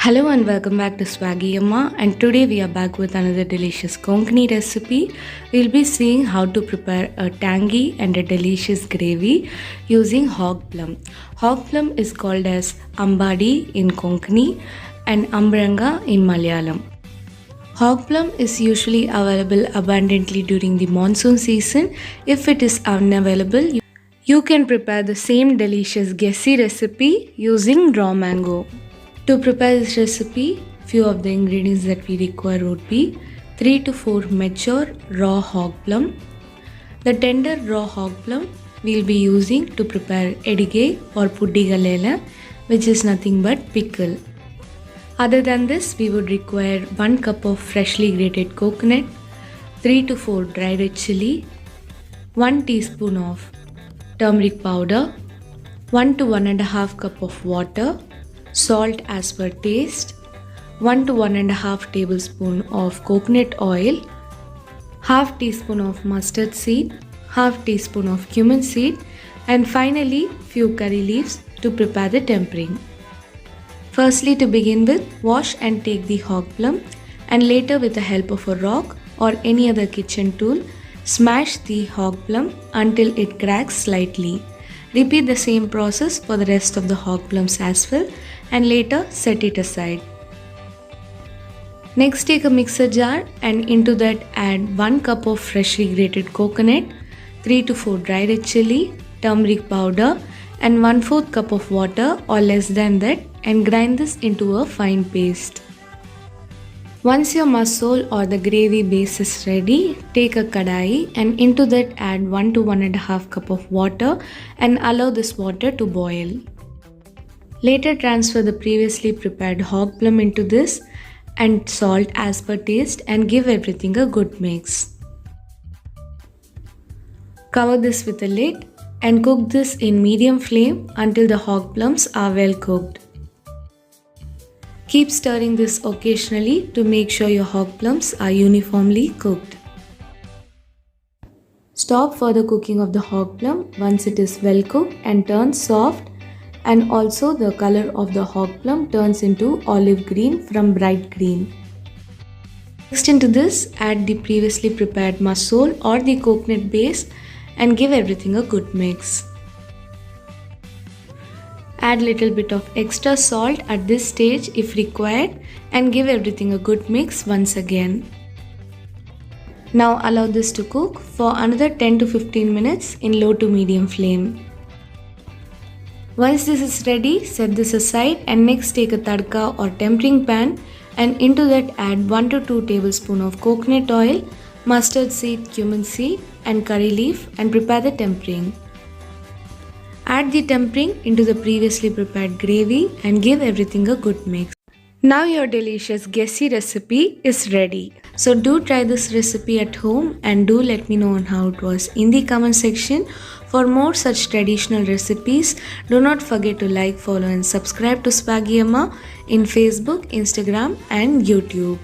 Hello and welcome back to Swaggy Amma, and today we are back with another delicious Konkani recipe. We'll be seeing how to prepare a tangy and a delicious gravy using hog plum. Hog plum is called as Ambadi in Konkani and Ambranga in Malayalam. Hog plum is usually available abundantly during the monsoon season. If it is unavailable, you can prepare the same delicious Gessi recipe using raw mango. To prepare this recipe, few of the ingredients that we require would be 3 to 4 mature raw hog plum. The tender raw hog plum we'll be using to prepare edige or puddigalela, which is nothing but pickle. Other than this, we would require 1 cup of freshly grated coconut, 3 to 4 dry red chili, 1 teaspoon of turmeric powder, 1 to 1.5 cup of water, salt as per taste, 1 to 1.5 tablespoon of coconut oil, half teaspoon of mustard seed, half teaspoon of cumin seed, and finally few curry leaves to prepare the tempering. Firstly, to begin with, wash and take the hog plum, and later with the help of a rock or any other kitchen tool, smash the hog plum until it cracks slightly. Repeat the same process for the rest of the hog plums as well, and later set it aside. Next, take a mixer jar and into that add 1 cup of freshly grated coconut, 3 to 4 dry red chili, turmeric powder, and 1/4 cup of water or less than that, and grind this into a fine paste. Once your masole or the gravy base is ready, take a kadai and into that add 1 to 1.5 cup of water and allow this water to boil. Later, transfer the previously prepared hog plum into this and salt as per taste and give everything a good mix. Cover this with a lid and cook this in medium flame until the hog plums are well cooked. Keep stirring this occasionally to make sure your hog plums are uniformly cooked. Stop further cooking of the hog plum once it is well cooked and turns soft, and also the color of the hog plum turns into olive green from bright green. Next, into this add the previously prepared masole or the coconut base and give everything a good mix. Add little bit of extra salt at this stage if required and give everything a good mix once again. Now allow this to cook for another 10 to 15 minutes in low to medium flame. Once this is ready, set this aside and next take a tadka or tempering pan and into that add 1 to 2 tablespoons of coconut oil, mustard seed, cumin seed and curry leaf and prepare the tempering. Add the tempering into the previously prepared gravy and give everything a good mix. Now your delicious Gessi recipe is ready. So do try this recipe at home and do let me know on how it was in the comment section. For more such traditional recipes, do not forget to like, follow and subscribe to Swaggy Amma in Facebook, Instagram and YouTube.